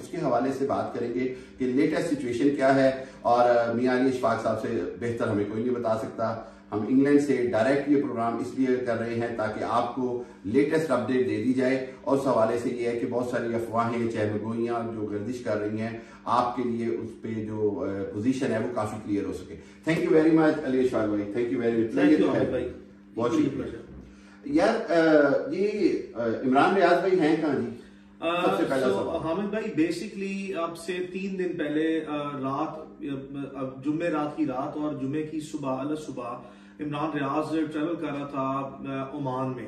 उसके हवाले से बात करेंगे कि लेटेस्ट सिचुएशन क्या है। और मियां अली इशफाक साहब से बेहतर हमें कोई नहीं बता सकता। हम इंग्लैंड से डायरेक्ट ये प्रोग्राम इसलिए कर रहे हैं ताकि आपको लेटेस्ट अपडेट दे दी जाए। और उस हवाले से ये है कि बहुत सारी अफवाहें, चहलगोइयां जो गर्दिश कर रही हैं, आपके लिए उस पे जो पोजीशन है वो काफी क्लियर हो सके। Thank you very much Ali Ishfaq भाई, थैंक यू वेरी मच। बहुत शुक्रिया यार। ये इमरान रियाज भाई हैं कहाँ जी? सबसे पहला सवाल हामिद भाई, बेसिकली अब से 3 दिन पहले जुम्मे रात की रात और जुम्मे की सुबह इमरान रियाज ट्रेवल कर रहा था ओमान में।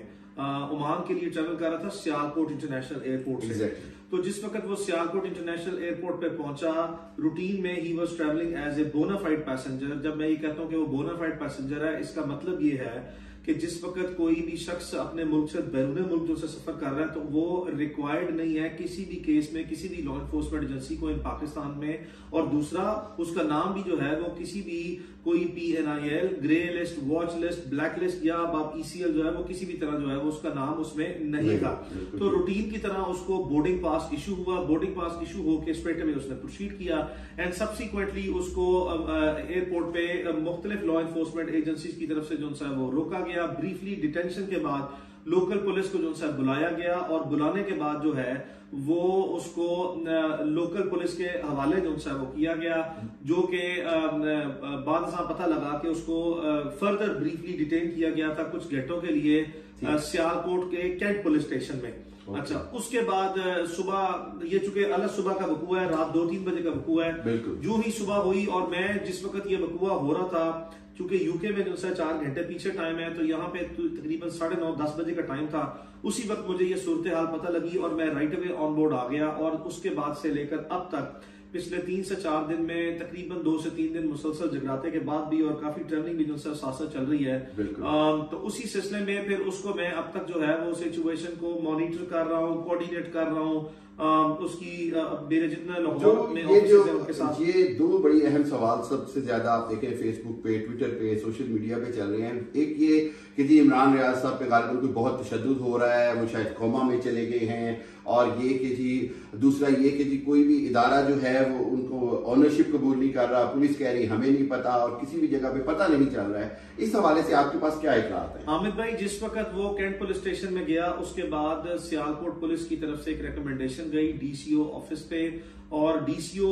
ओमान के लिए ट्रेवल कर रहा था सियालकोट इंटरनेशनल एयरपोर्ट से। तो जिस वक्त वो सियालकोट इंटरनेशनल एयरपोर्ट पे पहुंचा, रूटीन में ही was travelling as a bonafide passenger. जब मैं ये कहता हूं कि वो बोनाफाइड पैसेंजर है, इसका मतलब ये है कि जिस वक्त कोई भी शख्स अपने मुल्क से बैरून मुल्क जो से सफर कर रहा है तो वो रिक्वायर्ड नहीं है किसी भी केस में किसी भी लॉ एनफोर्समेंट एजेंसी को इन पाकिस्तान में। और दूसरा, उसका नाम भी जो है वो किसी भी कोई PNIL, grey list, watch list, black list या ECL जो है वो किसी भी तरह जो है वो उसका नाम उसमें नहीं था। तो रूटीन की तरह उसको बोर्डिंग पास इशू हुआ। बोर्डिंग पास इशू होकर स्ट्रेट अवे उसने प्रोसीड किया एंड सब्सिक्वेंटली उसको एयरपोर्ट पे मुख्तलिफ लॉ एनफोर्समेंट एजेंसी की तरफ से जो है वो रोका गया। ब्रीफली डिटेंशन के बाद लोकल पुलिस को जो है बुलाया गया और बुलाने के बाद जो है वो उसको लोकल पुलिस के हवाले जो है वो किया गया, जो कि बाद में पता लगा कि उसको फर्दर ब्रीफली डिटेन किया गया था कुछ घंटों के लिए सियालकोट के कैंट पुलिस स्टेशन में। अच्छा, उसके बाद सुबह, ये चूंकि अलग सुबह का वकूआ है, रात 2-3 बजे का वकूआ है, जो ही सुबह हुई और मैं जिस वक्त ये वकूआ हो रहा था, क्योंकि यूके में जो है 4 घंटे पीछे टाइम है, तो यहाँ पे तकरीबन 9:30-10 बजे का टाइम था। उसी वक्त मुझे ये सूरत हाल पता लगी और मैं राइट अवे ऑन बोर्ड आ गया। और उसके बाद से लेकर अब तक पिछले 3 से 4 दिन में तकरीबन 2 से 3 दिन मुसलसल जगराते के बाद भी और काफी ट्रेनिंग भी जो है साथ साथ चल रही है। तो उसी सिलसिले में फिर उसको मैं अब तक जो है वो सिचुएशन को मॉनिटर कर रहा हूँ, कोऑर्डिनेट कर रहा हूँ। उसकी मेरे जितने लाहौर में ऑफिसेज हैं उनके साथ। ये 2 बड़ी अहम सवाल सबसे ज्यादा आप देखें फेसबुक पे, ट्विटर पे, सोशल मीडिया पे चल रहे हैं। एक ये कि जी इमरान रियाज साहब पे गालिबन कोई बहुत तशद्दुद हो रहा है, वो शायद कोमा में चले गए हैं। और ये कि जी दूसरा ये कि जी कोई भी इदारा जो है वो उनको ऑनरशिप कबूल नहीं कर रहा, पुलिस कह रही हमें नहीं पता और किसी भी जगह पे पता नहीं चल रहा है। इस हवाले से आपके पास क्या इतलात है? हामिद भाई, जिस वक्त वो कैंट पुलिस स्टेशन में गया उसके बाद सियालकोट पुलिस की तरफ से एक रिकमेंडेशन गई DCO ऑफिस पे और DCO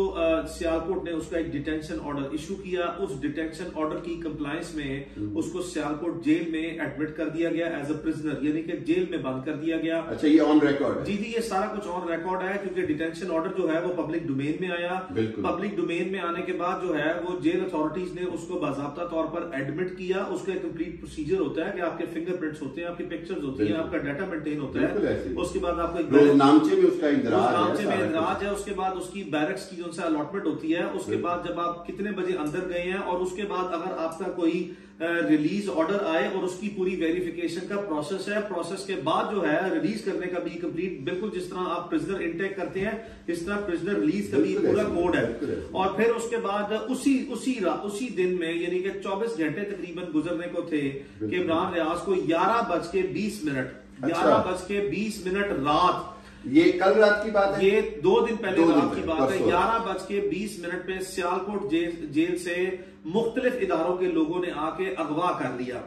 सियालकोट ने उसका एक डिटेंशन ऑर्डर इशू किया। उस डिटेंशन ऑर्डर की कंप्लायंस में उसको सियालकोट जेल में एडमिट कर दिया गया एज अ प्रिजनर, यानी कि जेल में बंद कर दिया गया। अच्छा, ये ऑन रिकॉर्ड है? जी, ये सारा कुछ ऑन रिकॉर्ड है, क्योंकि डिटेंशन ऑर्डर जो है वो पब्लिक डोमेन में आया। पब्लिक डोमेन में आने के बाद जो है वो जेल अथॉरिटीज ने उसको बाकायदा तौर पर एडमिट किया। उसका एक कंप्लीट प्रोसीजर होता है कि आपके फिंगरप्रिंट्स होते हैं, आपकी पिक्चर्स होती हैं, आपका डाटा मेंटेन होता है। उसके बाद आपको नामचे में उसका इंदराज है, उसके बाद उसकी बैरक्स की जो सा अलॉटमेंट होती है, उसके बाद जब आप कितने बजे अंदर गए हैं और उसके बाद अगर आपका कोई रिलीज ऑर्डर आए और उसकी पूरी वेरिफिकेशन का प्रोसेस है। प्रोसेस के बाद जो है रिलीज करने का भी कंप्लीट, बिल्कुल जिस तरह आप प्रिजनर इनटेक करते हैं इस तरह प्रिजनर रिलीज का भी पूरा कोड है। और फिर उसके बाद उसी दिन में यानी कि 24 घंटे तकरीबन गुजरने को थे कि इमरान रियाज को 11:20 रात, ये कल रात की बात है, ये 2 दिन पहले रात की बात है, 11:20 पे सियालकोट जेल से मुख्तलिफ इदारों के लोगों ने आके अगवा कर लिया।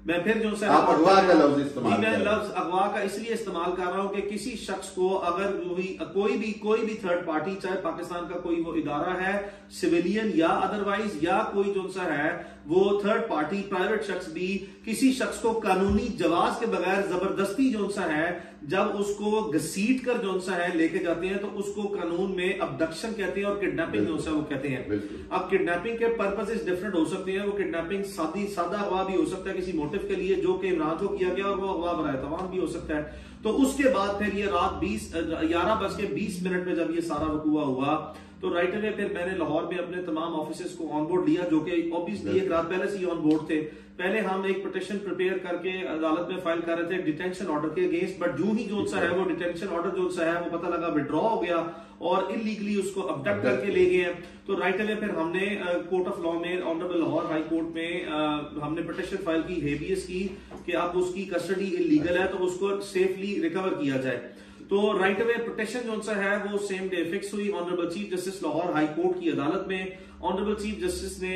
मैं फिर जो आप अगवा का लफ्ज इस्तेमाल मैं लफ्ज अगवा का इसलिए इस्तेमाल कर रहा हूं कि किसी शख्स को अगर कोई भी थर्ड पार्टी, चाहे पाकिस्तान का कोई वो इदारा है सिविलियन या अदरवाइज, या कोई जो सा है वो थर्ड पार्टी प्राइवेट शख्स भी किसी शख्स को कानूनी जवाज के बगैर जबरदस्ती जो सा है जब उसको घसीट कर जो सा है लेके जाते हैं तो उसको कानून में अबडक्शन कहते हैं और किडनैपिंग जो सा वो कहते हैं। अब किडनैपिंग के पर्पसेस डिफरेंट हो सकते हैं। वो किडनैपिंग सादा अगवा भी हो सकता है किसी मोटिव के लिए जो कि इमरान को किया गया, और वो अगवा बराए तमाम भी हो सकता है। तो उसके बाद फिर ये रात 11:20 पे जब ये सारा वकूआ हुआ तो राइट अवे फिर मैंने लाहौर में अपने तमाम ऑफिसर्स को ऑन बोर्ड लिया, जो कि ऑब्वियसली एक रात पहले से ही ऑन बोर्ड थे। पहले हम एक पिटीशन प्रिपेयर करके अदालत में फाइल कर रहे थे डिटेंशन ऑर्डर के अगेंस्ट, बट जो ही जो सा है वो डिटेंशन ऑर्डर जो सा है वो पता लगा विड्रॉ हो गया और इलीगली उसको अबडक्ट करके ले गए हैं। तो राइट अवे फिर हमने कोर्ट ऑफ लॉ में, ऑनरेबल लाहौर हाई कोर्ट में हमने पिटीशन फाइल की, हेबियस की, कि अब उसकी कस्टडी इलीगल है तो उसको सेफली रिकवर किया जाए। तो राइट अवे प्रोटेक्शन जो सा है वो सेम डे फिक्स हुई honourable chief justice Lahore high court की अदालत में। ऑनरेबल चीफ जस्टिस ने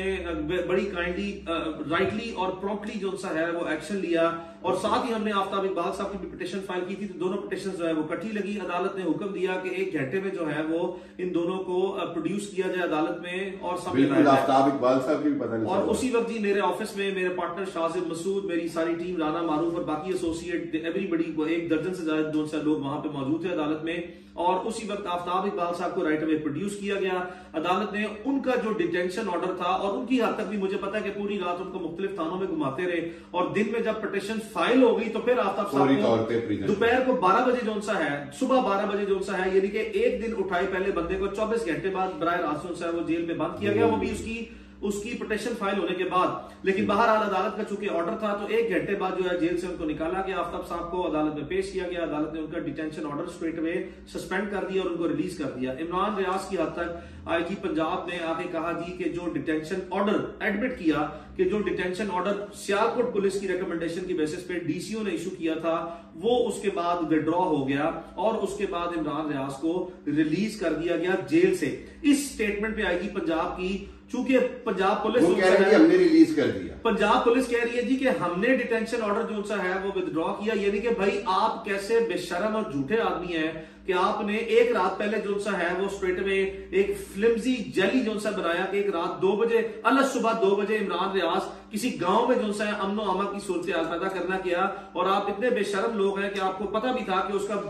बड़ी काइंडली राइटली और प्रॉम्प्टली जो सा है वो एक्शन लिया, और साथ ही हमने आफ्ताब इकबाल साहब की भी पिटिशन फाइल की थी, तो दोनों पिटिशन जो है वो इकट्ठी लगी। अदालत ने हुक्म दिया कि 1 घंटे में जो है वो इन दोनों को प्रोड्यूस किया जाए अदालत में और सामने आफ्ताब इकबाल साहब की पता नहीं। और उसी वक्त जी मेरे ऑफिस में मेरे पार्टनर शाजिब मसूद, मेरी सारी टीम, राना मारूफ और बाकी एसोसिएट एवरीबडी, 1 दर्जन से ज्यादा लोग वहां पे मौजूद थे अदालत में। और उसी वक्त आफ्ताब इकबाल साहब को राइट अवे प्रोड्यूस किया गया। अदालत ने उनका जो डिटेंशन ऑर्डर था, और उनकी हद तक भी मुझे पता है कि पूरी रात उनको मुख्तलिफ थानों में घुमाते रहे, और दिन में जब पिटिशन फाइल हो गई तो फिर आफ्ताब साहब को दोपहर को 12 बजे जो सा है, सुबह 12 बजे जो सा है, यानी कि एक दिन उठाए पहले बंदे को 24 घंटे बाद बराह रास्त जो सा है वो जेल में बंद किया गया, वो भी उसकी पिटिशन फाइल होने के बाद। लेकिन बहरहाल अदालत का चूंकि ऑर्डर था तो 1 घंटे बाद जो है जेल से उनको निकाला गया। आफ्ताब साहब को अदालत में पेश किया गया। अदालत ने उनका detention order straight away suspend कर दिया और उनको रिलीज कर दिया। इमरान रियाज की हद तक आईजी पंजाब ने आके कहा जी कि जो डिटेंशन ऑर्डर एडमिट किया कि जो डिटेंशन ऑर्डर सियालकोट पुलिस की रिकमेंडेशन की बेसिस पे डीसीओ ने इशू किया था वो उसके बाद विड्रॉ हो गया, और उसके बाद इमरान रियाज को रिलीज कर दिया गया जेल से। इस स्टेटमेंट पे आईजी पंजाब की, चूंकि पंजाब पुलिस हमने रिलीज कर दिया, पंजाब पुलिस कह रही है जी कि हमने डिटेंशन ऑर्डर जो सा है वो विदड्रॉ किया, यानी कि भाई आप कैसे बेशरम और झूठे आदमी हैं कि आपने एक रात पहले जो सा है वो स्ट्रेट में एक फ्लिमजी जेली जो सा बनाया कि एक रात 2 बजे अलग सुबह 2 बजे इमरान रियाज किसी गांव में जो सा है अमनो अमा की सूरत हाल पैदा करना किया, और आप इतने बेशरम लोग हैं कि आपको पता भी था कि उसका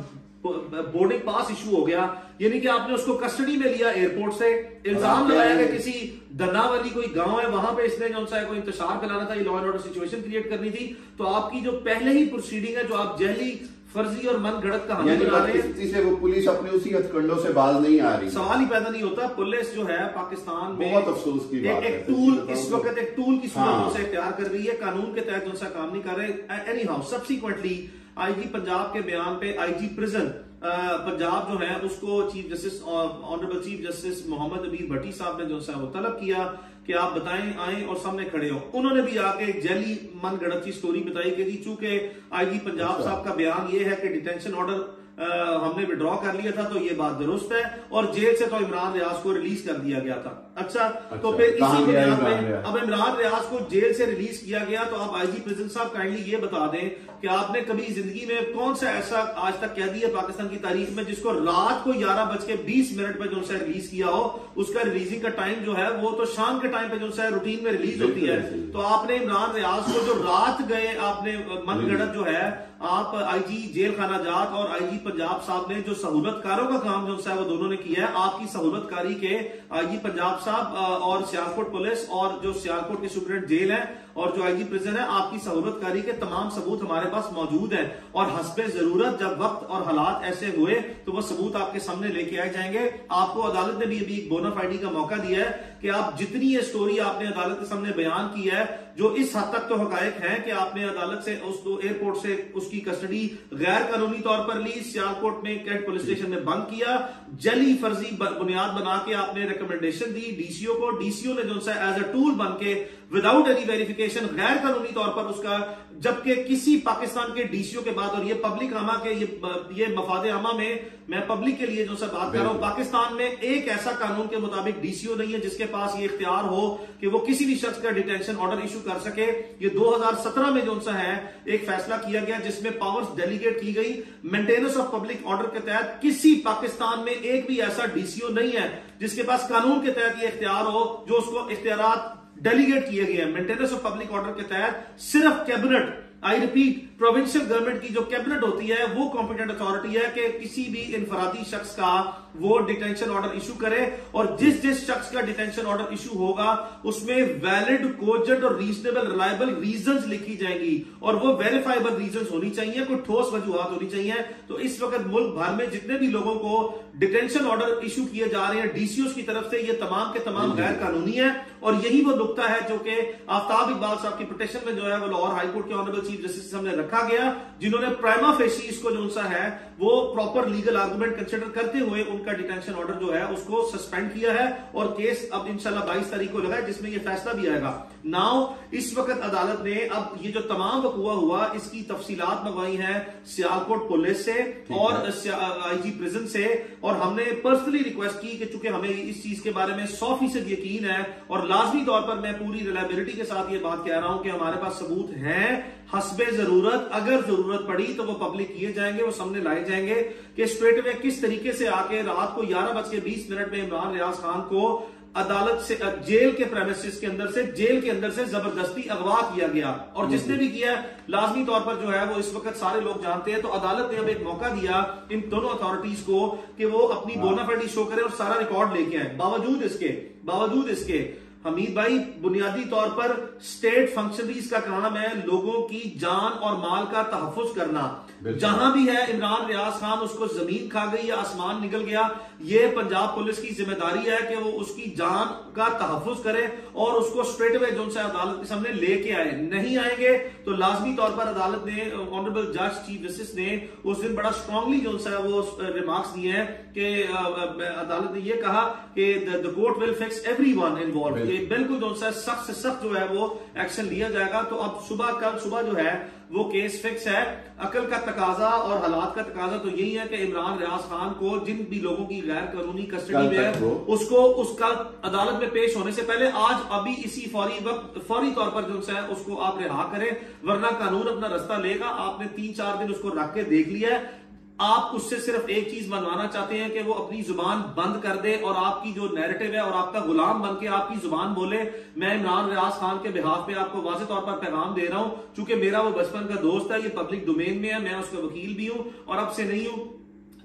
बोर्डिंग पास इशू हो गया, यानी कि आपने उसको कस्टडी में लिया एयरपोर्ट से। इल्जाम लगाया कि किसी दन्ना वाली कोई गांव है वहां पे इसने जो सा है कोई इंतशार फैलाना था, ये law and order situation create करनी थी। तो आपकी जो पहले ही प्रोसीडिंग है जो आप जहली फर्जी और मन गढ़त कहानी बना रहे हैं, से वो पुलिस अपने उसी हथकंडों से बाज नहीं आ रही, सवाल ही पैदा नहीं होता। पुलिस जो है पाकिस्तान में बहुत अफसोस की बात एक टूल इस वक्त एक टूल की सूरत से इख्तियार कर रही है, कानून के तहत जो सा काम नहीं कर रहे। Anyhow subsequently IG Punjab के बयान पे आईजी प्रिजन पंजाब जो है उसको chief justice honourable chief justice Mohammad Amir Bhatti साहब ने जो सा वो तलब किया कि आप बताएं, आए और सामने खड़े हो। उन्होंने भी आके जेली मन गढ़त की स्टोरी बताई कि जी चूंकि आईजी पंजाब साहब का बयान ये है कि डिटेंशन ऑर्डर हमने विड्रॉ कर लिया था तो ये बात दुरुस्त है, और जेल से तो इमरान रियाज को रिलीज कर दिया गया था। अच्छा तो फिर इसी बुनियाद में अब इमरान रियाज को जेल से रिलीज किया गया, तो आप आईजी प्रिजन साहब काइंडली ये बता दें कि आपने कभी जिंदगी में कौन सा ऐसा आज तक कह दिया पाकिस्तान की तारीख में जिसको रात को 11:20 पे जो सा रिलीज किया हो, उसका रिलीजिंग का टाइम जो है वो तो शाम के टाइम पे जो सा रूटीन में रिलीज होती है। तो आपने इमरान रियाज को जो रात गए आपने मन गढ़त जो है, आप आईजी जेल खाना जात और आईजी पंजाब साहब ने जो सहूलतकारों का काम जो है वो दोनों ने किया है। आपकी सहूलतकारी के आईजी पंजाब साहब और सियालकोट पुलिस और जो सियालकोट के सुप्रीडेंट जेल है और जो आईजी प्रिजन है, आपकी सहूलतकारी के तमाम सबूत हमारे पास मौजूद है, और हस्बे जरूरत जब वक्त और हालात ऐसे हुए तो वो सबूत आपके सामने लेके आए जाएंगे। आपको अदालत ने भी अभी एक बोनाफाइडी का मौका दिया है कि आप जितनी ये स्टोरी आपने अदालत के सामने बयान की है, जो इस हद तक तो हकायक है कि आपने अदालत से उसको एयरपोर्ट से उसकी कस्टडी गैर कानूनी तौर पर ली, सियालकोट में कैंट पुलिस स्टेशन में बंद किया, जली फर्जी बुनियाद बना के आपने रिकमेंडेशन दी डीसीओ को, डीसीओ ने जो सा एज अ टूल बन के विदाउट एनी वेरिफिकेशन गैर कानूनी तौर पर उसका, जबकि किसी पाकिस्तान के डीसीओ के बाद, और ये पब्लिक आमा के ये मफादे आमा में मैं पब्लिक के लिए जो सा बात कर रहा हूं, पाकिस्तान में एक ऐसा कानून के मुताबिक डीसीओ नहीं है जिसके पास ये इख्तियार हो कि वो किसी भी शख्स का डिटेंशन ऑर्डर इशू कर सके। ये 2017 में जो सा है एक फैसला किया गया जिसमें पावर्स डेलीगेट की गई मेंटेनेंस ऑफ पब्लिक ऑर्डर के तहत। किसी पाकिस्तान में एक भी ऐसा डीसीओ नहीं है जिसके पास कानून के तहत ये इख्तियार हो, जो उसको इख्तियारात डेलीगेट किए गए हैं मेंटेनेंस ऑफ पब्लिक ऑर्डर के तहत। सिर्फ cabinet, I repeat, provincial government की जो कैबिनेट होती है वो कॉम्पिटेंट अथॉरिटी है कि किसी भी इनफरादी शख्स का वो डिटेंशन ऑर्डर इशू करे, और जिस जिस शख्स का डिटेंशन ऑर्डर इशू होगा उसमें वैलिड, कोजेंट और रीजनेबल रिलायबल रीजंस लिखी जाएंगी, और वो वेरीफाइबल रीजंस होनी चाहिए, कोई ठोस वजूहात होनी चाहिए। तो इस वक्त मुल्क भर में जितने भी लोगों को डिटेंशन ऑर्डर इशू किए जा रहे हैं डीसीओ की तरफ से, ये तमाम के तमाम गैर कानूनी है, और यही वो नुकता है जो कि आफ्ताब इकबाल साहब की पिटीशन में जो है वो लाहौर हाईकोर्ट के ऑनरेबल चीफ जस्टिस के सामने रखा गया, जिन्होंने प्राइमा फेसी इसको जो सा है वो प्रॉपर लीगल आर्गुमेंट कंसिडर करते हुए उनका डिटेंशन ऑर्डर जो है उसको सस्पेंड किया है और केस अब इंशाल्लाह 22 तारीख को लगा है, जिसमें ये फैसला भी आएगा। नाउ इस वक्त अदालत ने अब ये जो तमाम वकूआ हुआ इसकी तफसीलात मंगवाई हैं सियालकोट पुलिस से और आईजी प्रिजन से, और हमने पर्सनली रिक्वेस्ट की कि चूंकि हमें इस चीज के बारे में 100% यकीन है और लाजमी तौर पर मैं पूरी रिलायबिलिटी के साथ ये बात कह रहा हूं कि हमारे पास सबूत हैं, हस्बे जरूरत अगर जरूरत पड़ी तो वो पब्लिक किए जाएंगे, वो सामने लाए जाएंगे कि स्ट्रेट अवे किस तरीके से आके रात को 11:20 में इमरान रियाज खान को अदालत से जेल के प्रेमिसेस के अंदर से जबरदस्ती अगवा किया गया, और जिसने भी किया लाजमी तौर पर जो है वो इस वक्त सारे लोग जानते हैं। तो अदालत ने अब एक मौका दिया इन दोनों अथॉरिटीज को कि वो अपनी बोनाफाइड शो करें और सारा रिकॉर्ड लेके आए। बावजूद इसके हमीद भाई, बुनियादी तौर पर स्टेट फंक्शनरीज का काम है लोगों की जान और माल का तहफ्फुज करना। जहां भी है इमरान रियाज खान उसको जमीन खा गई या आसमान निकल गया, ये पंजाब पुलिस की जिम्मेदारी है कि वो उसकी जान का तहफ्फुज करे और उसको स्ट्रेट अवे जो है अदालत के सामने लेके आए। नहीं आएंगे तो लाजमी तौर पर अदालत ने, ऑनरेबल जज चीफ जस्टिस ने उस दिन बड़ा स्ट्रांगली जो है वो रिमार्क्स दिए हैं कि अदालत ने ये कहा कि the court will fix everyone involved, बिल्कुल जो है सख्त से सख्त जो है वो एक्शन लिया जाएगा। तो अब कल सुबह जो है वो केस फिक्स है। अकल का तकाजा और हालात का तकाजा तो यही है कि इमरान रियाज खान को जिन भी लोगों की गैर कानूनी कस्टडी में है उसको उसका अदालत में पेश होने से पहले आज अभी इसी फौरी तौर पर जो है उसको आप रिहा करें, वरना कानून अपना रास्ता लेगा। आपने 3-4 दिन उसको रख के देख लिया है, आप उससे सिर्फ एक चीज मनवाना चाहते हैं कि वो अपनी जुबान बंद कर दे और आपकी जो नैरेटिव है और आपका गुलाम बन के आपकी जुबान बोले। मैं इमरान रियाज खान के बिहाफ पे आपको वाज़ेह तौर पर पैगाम दे रहा हूं, चूंकि मेरा वो बचपन का दोस्त है, ये पब्लिक डोमेन में है, मैं उसका वकील भी हूं और अब से नहीं हूं।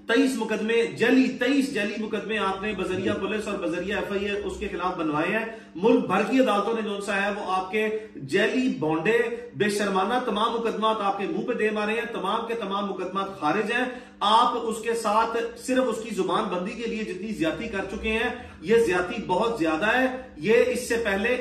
23 जली मुकदमे आपने बजरिया पुलिस और बजरिया FIA उसके खिलाफ बनवाए हैं। मुल्क भर की अदालतों ने जो सा है वो आपके जैली बॉन्डे बेशर्माना तमाम मुकदमात आपके मुंह पे दे मारे हैं, तमाम के तमाम मुकदमात खारिज हैं। आप उसके साथ सिर्फ उसकी जुबान बंदी के लिए जितनी ज्यादती कर चुके हैं, ये ज्यादती बहुत ज्यादा है। ये इससे पहले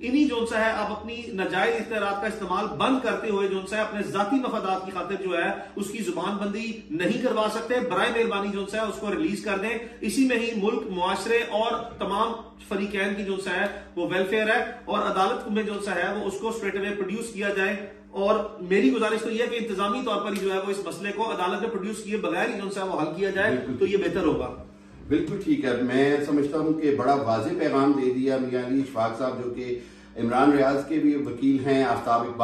इन्हीं जो सा है आप अपनी नाजायज इख्तियारात का इस्तेमाल बंद करते हुए जो सा है अपने जाती मफादात की खातिर जो है उसकी जुबान बंदी नहीं करवा सकते। बराए मेहरबानी जो है उसको रिलीज कर दें। इसी में ही मुल्क, मुआशरे और तमाम फरीकैन की जो सा है वो वेलफेयर है और अदालत में जो सा है वो उसको स्ट्रेट अवे प्रोड्यूस किया जाए। और मेरी गुजारिश तो यह है कि इंतजामी तौर पर जो है वो इस मसले को अदालत में प्रोड्यूस किए बगैर ही जो है वो हल किया जाए तो ये बेहतर होगा। बिल्कुल ठीक है। मैं समझता हूं कि बड़ा वाज़ेह पैगाम दे दिया मियां अली इशफाक साहब, जो कि इमरान रियाज के भी वकील हैं, आफ्ताब इकबाल